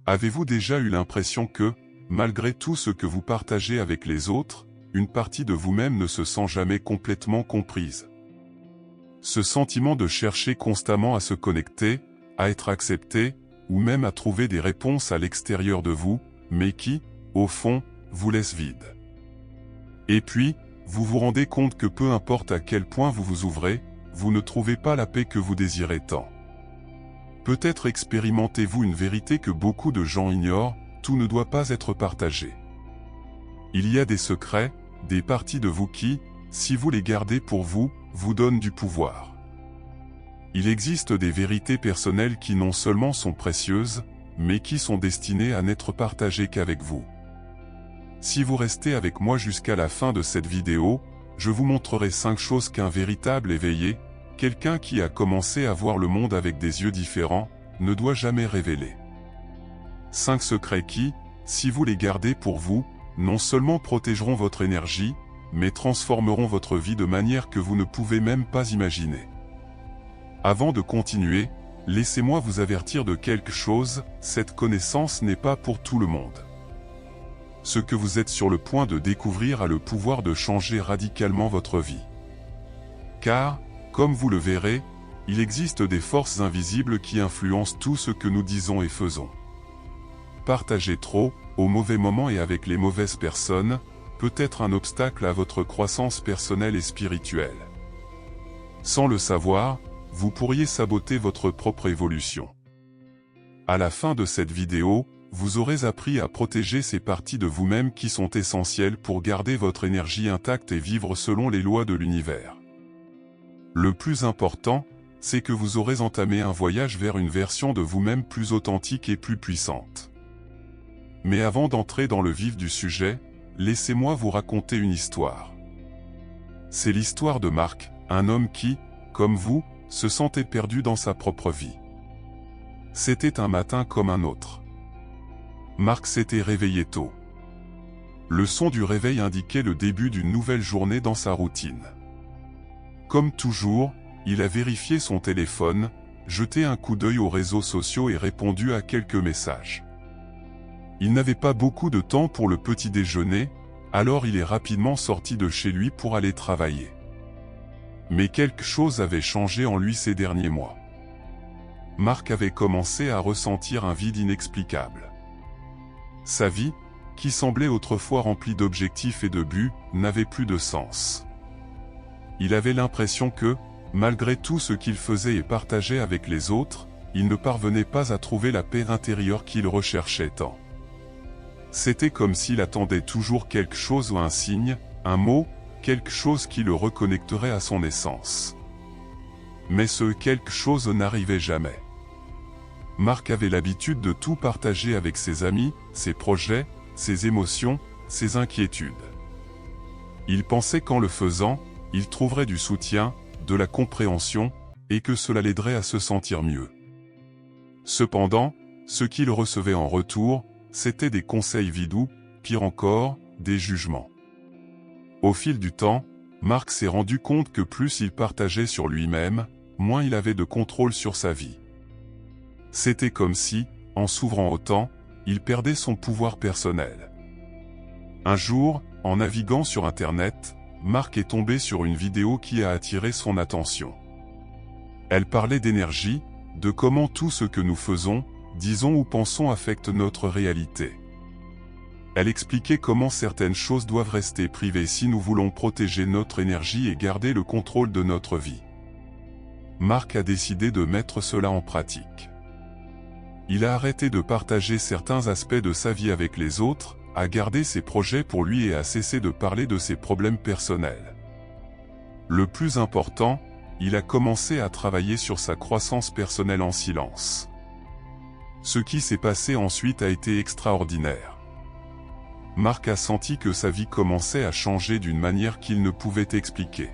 Avez-vous déjà eu l'impression que, malgré tout ce que vous partagez avec les autres, une partie de vous-même ne se sent jamais complètement comprise? Ce sentiment de chercher constamment à se connecter, à être accepté, ou même à trouver des réponses à l'extérieur de vous, mais qui, au fond, vous laisse vide. Et puis, vous vous rendez compte que peu importe à quel point vous vous ouvrez, vous ne trouvez pas la paix que vous désirez tant. Peut-être expérimentez-vous une vérité que beaucoup de gens ignorent, tout ne doit pas être partagé. Il y a des secrets, des parties de vous qui, si vous les gardez pour vous, vous donnent du pouvoir. Il existe des vérités personnelles qui non seulement sont précieuses, mais qui sont destinées à n'être partagées qu'avec vous. Si vous restez avec moi jusqu'à la fin de cette vidéo, je vous montrerai 5 choses qu'un véritable éveillé, quelqu'un qui a commencé à voir le monde avec des yeux différents, ne doit jamais révéler. 5 secrets qui, si vous les gardez pour vous, non seulement protégeront votre énergie, mais transformeront votre vie de manière que vous ne pouvez même pas imaginer. Avant de continuer, laissez-moi vous avertir de quelque chose, cette connaissance n'est pas pour tout le monde. Ce que vous êtes sur le point de découvrir a le pouvoir de changer radicalement votre vie. Car, comme vous le verrez, il existe des forces invisibles qui influencent tout ce que nous disons et faisons. Partager trop, au mauvais moment et avec les mauvaises personnes, peut être un obstacle à votre croissance personnelle et spirituelle. Sans le savoir, vous pourriez saboter votre propre évolution. À la fin de cette vidéo, vous aurez appris à protéger ces parties de vous-même qui sont essentielles pour garder votre énergie intacte et vivre selon les lois de l'univers. Le plus important, c'est que vous aurez entamé un voyage vers une version de vous-même plus authentique et plus puissante. Mais avant d'entrer dans le vif du sujet, laissez-moi vous raconter une histoire. C'est l'histoire de Marc, un homme qui, comme vous, se sentait perdu dans sa propre vie. C'était un matin comme un autre. Marc s'était réveillé tôt. Le son du réveil indiquait le début d'une nouvelle journée dans sa routine. Comme toujours, il a vérifié son téléphone, jeté un coup d'œil aux réseaux sociaux et répondu à quelques messages. Il n'avait pas beaucoup de temps pour le petit déjeuner, alors il est rapidement sorti de chez lui pour aller travailler. Mais quelque chose avait changé en lui ces derniers mois. Marc avait commencé à ressentir un vide inexplicable. Sa vie, qui semblait autrefois remplie d'objectifs et de buts, n'avait plus de sens. Il avait l'impression que, malgré tout ce qu'il faisait et partageait avec les autres, il ne parvenait pas à trouver la paix intérieure qu'il recherchait tant. C'était comme s'il attendait toujours quelque chose ou un signe, un mot, quelque chose qui le reconnecterait à son essence. Mais ce quelque chose n'arrivait jamais. Marc avait l'habitude de tout partager avec ses amis, ses projets, ses émotions, ses inquiétudes. Il pensait qu'en le faisant, il trouverait du soutien, de la compréhension, et que cela l'aiderait à se sentir mieux. Cependant, ce qu'il recevait en retour, c'était des conseils vides ou, pire encore, des jugements. Au fil du temps, Marc s'est rendu compte que plus il partageait sur lui-même, moins il avait de contrôle sur sa vie. C'était comme si, en s'ouvrant autant, il perdait son pouvoir personnel. Un jour, en naviguant sur Internet, Marc est tombé sur une vidéo qui a attiré son attention. Elle parlait d'énergie, de comment tout ce que nous faisons, disons ou pensons affecte notre réalité. Elle expliquait comment certaines choses doivent rester privées si nous voulons protéger notre énergie et garder le contrôle de notre vie. Marc a décidé de mettre cela en pratique. Il a arrêté de partager certains aspects de sa vie avec les autres, a gardé ses projets pour lui et a cessé de parler de ses problèmes personnels. Le plus important, il a commencé à travailler sur sa croissance personnelle en silence. Ce qui s'est passé ensuite a été extraordinaire. Marc a senti que sa vie commençait à changer d'une manière qu'il ne pouvait expliquer.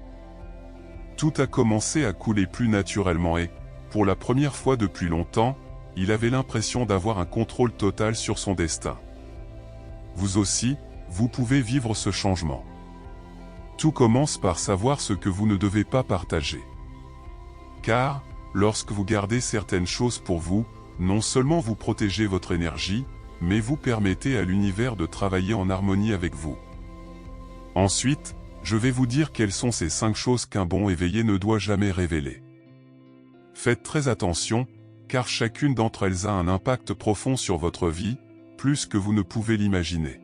Tout a commencé à couler plus naturellement et, pour la première fois depuis longtemps, il avait l'impression d'avoir un contrôle total sur son destin. Vous aussi, vous pouvez vivre ce changement. Tout commence par savoir ce que vous ne devez pas partager. Car, lorsque vous gardez certaines choses pour vous, non seulement vous protégez votre énergie, mais vous permettez à l'univers de travailler en harmonie avec vous. Ensuite, je vais vous dire quelles sont ces 5 choses qu'un bon éveillé ne doit jamais révéler. Faites très attention, car chacune d'entre elles a un impact profond sur votre vie, plus que vous ne pouvez l'imaginer.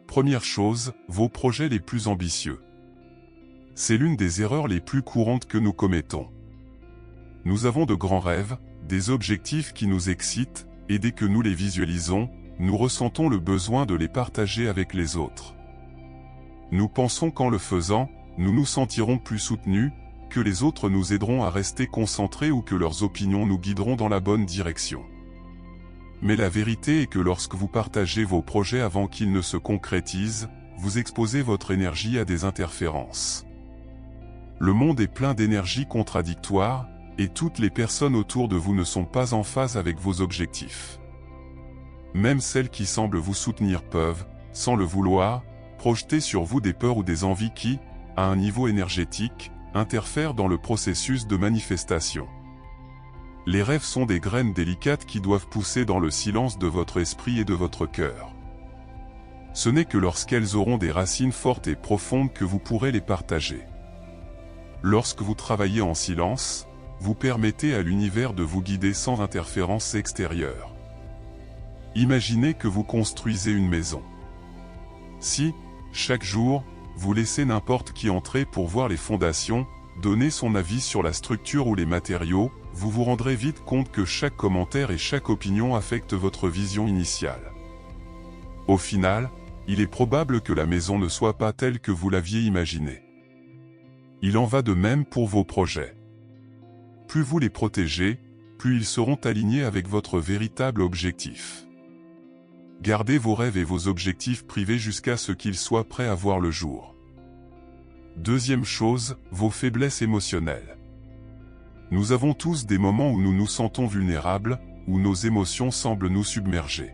Première chose, vos projets les plus ambitieux. C'est l'une des erreurs les plus courantes que nous commettons. Nous avons de grands rêves, des objectifs qui nous excitent, et dès que nous les visualisons, nous ressentons le besoin de les partager avec les autres. Nous pensons qu'en le faisant, nous nous sentirons plus soutenus, que les autres nous aideront à rester concentrés ou que leurs opinions nous guideront dans la bonne direction. Mais la vérité est que lorsque vous partagez vos projets avant qu'ils ne se concrétisent, vous exposez votre énergie à des interférences. Le monde est plein d'énergies contradictoires, et toutes les personnes autour de vous ne sont pas en phase avec vos objectifs. Même celles qui semblent vous soutenir peuvent, sans le vouloir, projeter sur vous des peurs ou des envies qui, à un niveau énergétique, interfèrent dans le processus de manifestation. Les rêves sont des graines délicates qui doivent pousser dans le silence de votre esprit et de votre cœur. Ce n'est que lorsqu'elles auront des racines fortes et profondes que vous pourrez les partager. Lorsque vous travaillez en silence, vous permettez à l'univers de vous guider sans interférence extérieure. Imaginez que vous construisez une maison. Si, chaque jour, vous laissez n'importe qui entrer pour voir les fondations, donner son avis sur la structure ou les matériaux, vous vous rendrez vite compte que chaque commentaire et chaque opinion affectent votre vision initiale. Au final, il est probable que la maison ne soit pas telle que vous l'aviez imaginée. Il en va de même pour vos projets. Plus vous les protégez, plus ils seront alignés avec votre véritable objectif. Gardez vos rêves et vos objectifs privés jusqu'à ce qu'ils soient prêts à voir le jour. Deuxième chose, vos faiblesses émotionnelles. Nous avons tous des moments où nous nous sentons vulnérables, où nos émotions semblent nous submerger.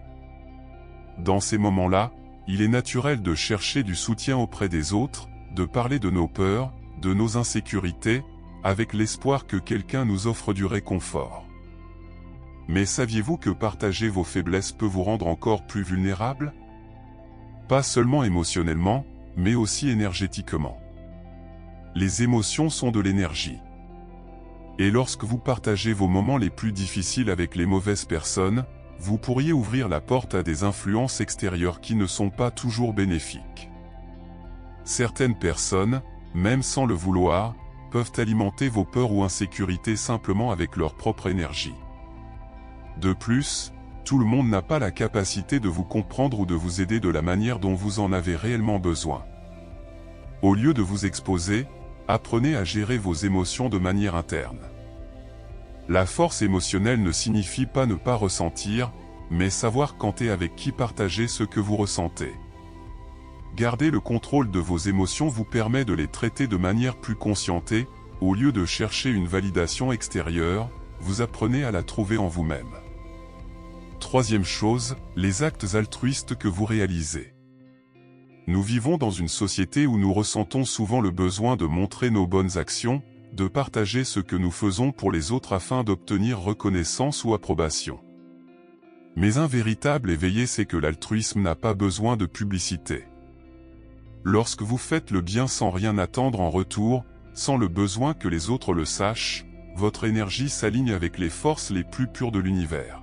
Dans ces moments-là, il est naturel de chercher du soutien auprès des autres, de parler de nos peurs, de nos insécurités, avec l'espoir que quelqu'un nous offre du réconfort. Mais saviez-vous que partager vos faiblesses peut vous rendre encore plus vulnérable? Pas seulement émotionnellement, mais aussi énergétiquement. Les émotions sont de l'énergie. Et lorsque vous partagez vos moments les plus difficiles avec les mauvaises personnes, vous pourriez ouvrir la porte à des influences extérieures qui ne sont pas toujours bénéfiques. Certaines personnes, même sans le vouloir, peuvent alimenter vos peurs ou insécurités simplement avec leur propre énergie. De plus, tout le monde n'a pas la capacité de vous comprendre ou de vous aider de la manière dont vous en avez réellement besoin. Au lieu de vous exposer, apprenez à gérer vos émotions de manière interne. La force émotionnelle ne signifie pas ne pas ressentir, mais savoir quand et avec qui partager ce que vous ressentez. Garder le contrôle de vos émotions vous permet de les traiter de manière plus conscientée, au lieu de chercher une validation extérieure, vous apprenez à la trouver en vous-même. Troisième chose, les actes altruistes que vous réalisez. Nous vivons dans une société où nous ressentons souvent le besoin de montrer nos bonnes actions, de partager ce que nous faisons pour les autres afin d'obtenir reconnaissance ou approbation. Mais un véritable éveillé sait que l'altruisme n'a pas besoin de publicité. Lorsque vous faites le bien sans rien attendre en retour, sans le besoin que les autres le sachent, votre énergie s'aligne avec les forces les plus pures de l'univers.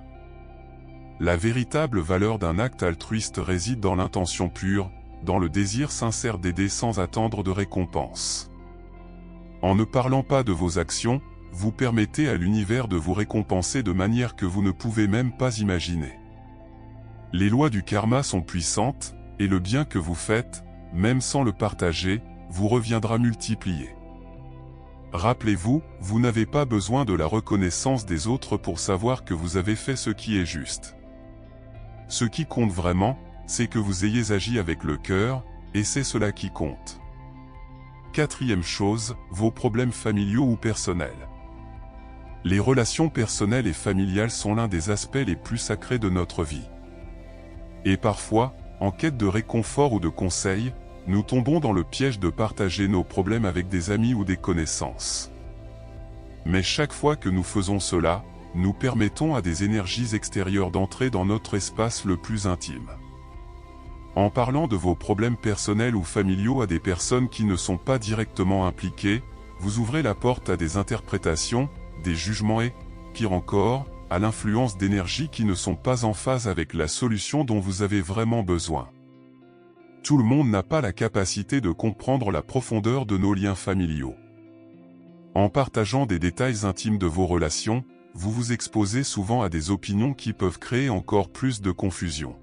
La véritable valeur d'un acte altruiste réside dans l'intention pure, dans le désir sincère d'aider sans attendre de récompense. En ne parlant pas de vos actions, vous permettez à l'univers de vous récompenser de manière que vous ne pouvez même pas imaginer. Les lois du karma sont puissantes, et le bien que vous faites, même sans le partager, vous reviendra multiplié. Rappelez-vous, vous n'avez pas besoin de la reconnaissance des autres pour savoir que vous avez fait ce qui est juste. Ce qui compte vraiment, c'est que vous ayez agi avec le cœur, et c'est cela qui compte. Quatrième chose, vos problèmes familiaux ou personnels. Les relations personnelles et familiales sont l'un des aspects les plus sacrés de notre vie. Et parfois, en quête de réconfort ou de conseils, nous tombons dans le piège de partager nos problèmes avec des amis ou des connaissances. Mais chaque fois que nous faisons cela, nous permettons à des énergies extérieures d'entrer dans notre espace le plus intime. En parlant de vos problèmes personnels ou familiaux à des personnes qui ne sont pas directement impliquées, vous ouvrez la porte à des interprétations, des jugements et, pire encore, à l'influence d'énergies qui ne sont pas en phase avec la solution dont vous avez vraiment besoin. Tout le monde n'a pas la capacité de comprendre la profondeur de nos liens familiaux. En partageant des détails intimes de vos relations, vous vous exposez souvent à des opinions qui peuvent créer encore plus de confusion.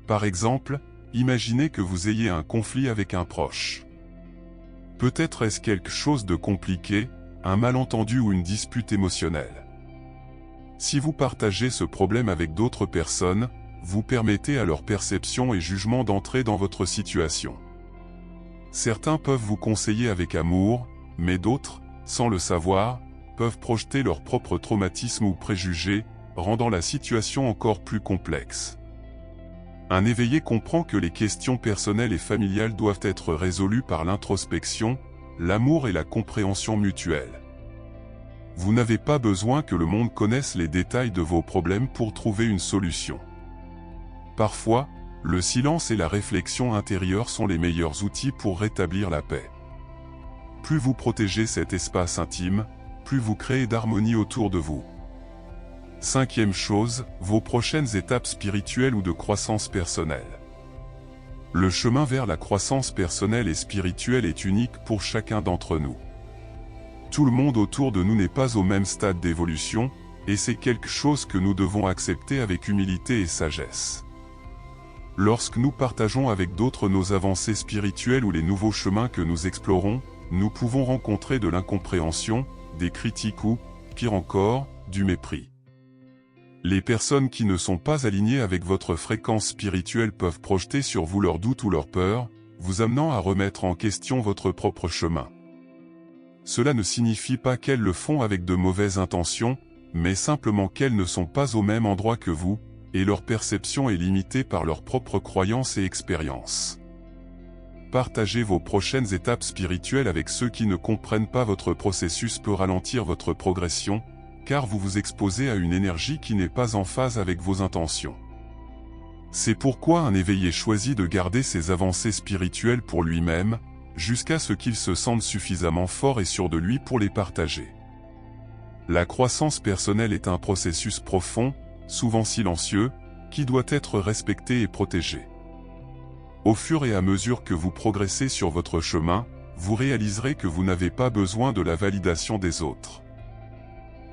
Par exemple, imaginez que vous ayez un conflit avec un proche. Peut-être est-ce quelque chose de compliqué, un malentendu ou une dispute émotionnelle. Si vous partagez ce problème avec d'autres personnes, vous permettez à leur perception et jugement d'entrer dans votre situation. Certains peuvent vous conseiller avec amour, mais d'autres, sans le savoir, peuvent projeter leur propre traumatisme ou préjugés, rendant la situation encore plus complexe. Un éveillé comprend que les questions personnelles et familiales doivent être résolues par l'introspection, l'amour et la compréhension mutuelle. Vous n'avez pas besoin que le monde connaisse les détails de vos problèmes pour trouver une solution. Parfois, le silence et la réflexion intérieure sont les meilleurs outils pour rétablir la paix. Plus vous protégez cet espace intime, plus vous créez d'harmonie autour de vous. Cinquième chose, vos prochaines étapes spirituelles ou de croissance personnelle. Le chemin vers la croissance personnelle et spirituelle est unique pour chacun d'entre nous. Tout le monde autour de nous n'est pas au même stade d'évolution, et c'est quelque chose que nous devons accepter avec humilité et sagesse. Lorsque nous partageons avec d'autres nos avancées spirituelles ou les nouveaux chemins que nous explorons, nous pouvons rencontrer de l'incompréhension, des critiques ou, pire encore, du mépris. Les personnes qui ne sont pas alignées avec votre fréquence spirituelle peuvent projeter sur vous leurs doutes ou leurs peurs, vous amenant à remettre en question votre propre chemin. Cela ne signifie pas qu'elles le font avec de mauvaises intentions, mais simplement qu'elles ne sont pas au même endroit que vous, et leur perception est limitée par leurs propres croyances et expériences. Partager vos prochaines étapes spirituelles avec ceux qui ne comprennent pas votre processus peut ralentir votre progression, car vous vous exposez à une énergie qui n'est pas en phase avec vos intentions. C'est pourquoi un éveillé choisit de garder ses avancées spirituelles pour lui-même, jusqu'à ce qu'il se sente suffisamment fort et sûr de lui pour les partager. La croissance personnelle est un processus profond, souvent silencieux, qui doit être respecté et protégé. Au fur et à mesure que vous progressez sur votre chemin, vous réaliserez que vous n'avez pas besoin de la validation des autres.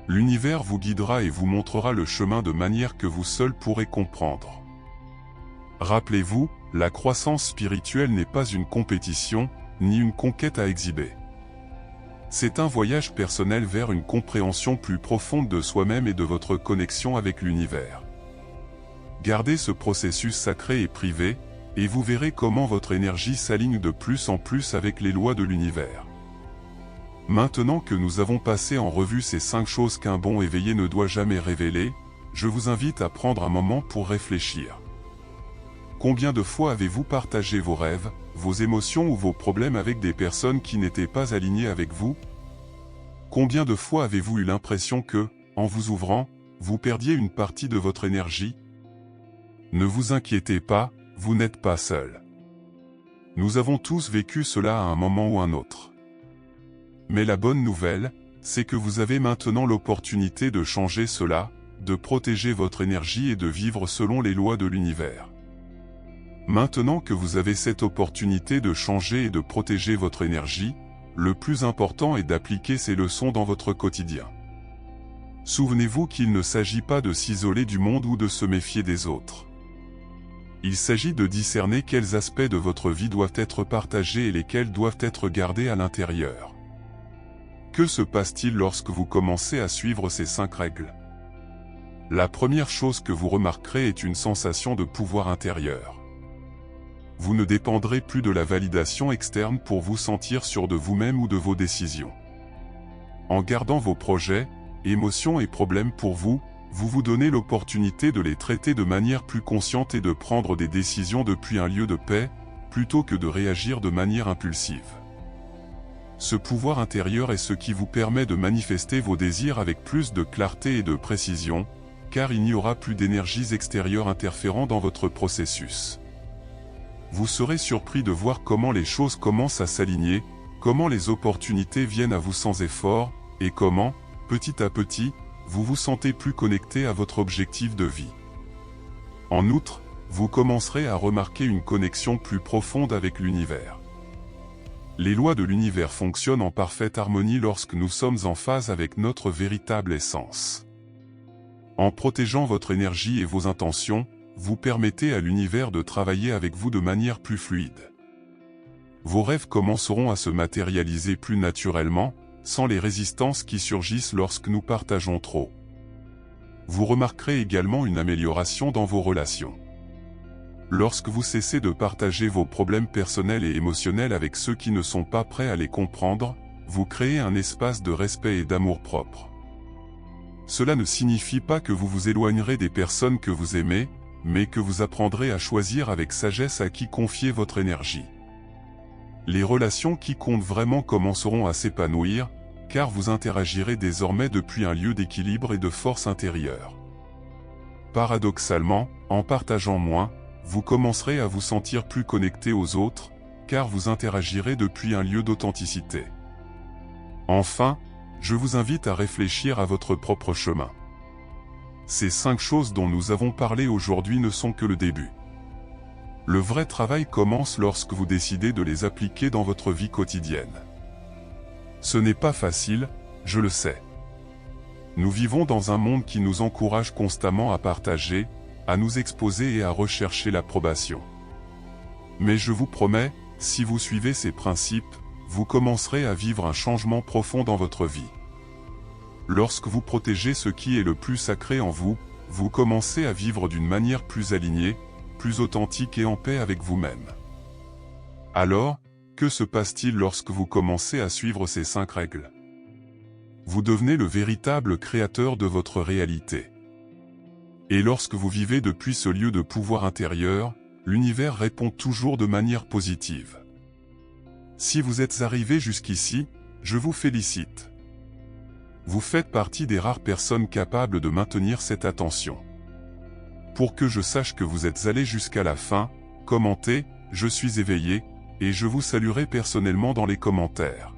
L'univers vous guidera et vous montrera le chemin de manière que vous seul pourrez comprendre. Rappelez-vous, la croissance spirituelle n'est pas une compétition, ni une conquête à exhiber. C'est un voyage personnel vers une compréhension plus profonde de soi-même et de votre connexion avec l'univers. Gardez ce processus sacré et privé, et vous verrez comment votre énergie s'aligne de plus en plus avec les lois de l'univers. Maintenant que nous avons passé en revue ces 5 choses qu'un bon éveillé ne doit jamais révéler, je vous invite à prendre un moment pour réfléchir. Combien de fois avez-vous partagé vos rêves, vos émotions ou vos problèmes avec des personnes qui n'étaient pas alignées avec vous? Combien de fois avez-vous eu l'impression que, en vous ouvrant, vous perdiez une partie de votre énergie? Ne vous inquiétez pas, vous n'êtes pas seul. Nous avons tous vécu cela à un moment ou un autre. Mais la bonne nouvelle, c'est que vous avez maintenant l'opportunité de changer cela, de protéger votre énergie et de vivre selon les lois de l'univers. Maintenant que vous avez cette opportunité de changer et de protéger votre énergie, le plus important est d'appliquer ces leçons dans votre quotidien. Souvenez-vous qu'il ne s'agit pas de s'isoler du monde ou de se méfier des autres. Il s'agit de discerner quels aspects de votre vie doivent être partagés et lesquels doivent être gardés à l'intérieur. Que se passe-t-il lorsque vous commencez à suivre ces 5 règles? La première chose que vous remarquerez est une sensation de pouvoir intérieur. Vous ne dépendrez plus de la validation externe pour vous sentir sûr de vous-même ou de vos décisions. En gardant vos projets, émotions et problèmes pour vous, vous vous donnez l'opportunité de les traiter de manière plus consciente et de prendre des décisions depuis un lieu de paix, plutôt que de réagir de manière impulsive. Ce pouvoir intérieur est ce qui vous permet de manifester vos désirs avec plus de clarté et de précision, car il n'y aura plus d'énergies extérieures interférant dans votre processus. Vous serez surpris de voir comment les choses commencent à s'aligner, comment les opportunités viennent à vous sans effort, et comment, petit à petit, vous vous sentez plus connecté à votre objectif de vie. En outre, vous commencerez à remarquer une connexion plus profonde avec l'univers. Les lois de l'univers fonctionnent en parfaite harmonie lorsque nous sommes en phase avec notre véritable essence. En protégeant votre énergie et vos intentions, vous permettez à l'univers de travailler avec vous de manière plus fluide. Vos rêves commenceront à se matérialiser plus naturellement, sans les résistances qui surgissent lorsque nous partageons trop. Vous remarquerez également une amélioration dans vos relations. Lorsque vous cessez de partager vos problèmes personnels et émotionnels avec ceux qui ne sont pas prêts à les comprendre, vous créez un espace de respect et d'amour-propre. Cela ne signifie pas que vous vous éloignerez des personnes que vous aimez, mais que vous apprendrez à choisir avec sagesse à qui confier votre énergie. Les relations qui comptent vraiment commenceront à s'épanouir, car vous interagirez désormais depuis un lieu d'équilibre et de force intérieure. Paradoxalement, en partageant moins, vous commencerez à vous sentir plus connecté aux autres, car vous interagirez depuis un lieu d'authenticité. Enfin, je vous invite à réfléchir à votre propre chemin. Ces 5 choses dont nous avons parlé aujourd'hui ne sont que le début. Le vrai travail commence lorsque vous décidez de les appliquer dans votre vie quotidienne. Ce n'est pas facile, je le sais. Nous vivons dans un monde qui nous encourage constamment à partager, à nous exposer et à rechercher l'approbation. Mais je vous promets, si vous suivez ces principes, vous commencerez à vivre un changement profond dans votre vie. Lorsque vous protégez ce qui est le plus sacré en vous, vous commencez à vivre d'une manière plus alignée, plus authentique et en paix avec vous-même. Alors, que se passe-t-il lorsque vous commencez à suivre ces 5 règles? Vous devenez le véritable créateur de votre réalité. Et lorsque vous vivez depuis ce lieu de pouvoir intérieur, l'univers répond toujours de manière positive. Si vous êtes arrivé jusqu'ici, je vous félicite. Vous faites partie des rares personnes capables de maintenir cette attention. Pour que je sache que vous êtes allé jusqu'à la fin, commentez « Je suis éveillé » et je vous saluerai personnellement dans les commentaires.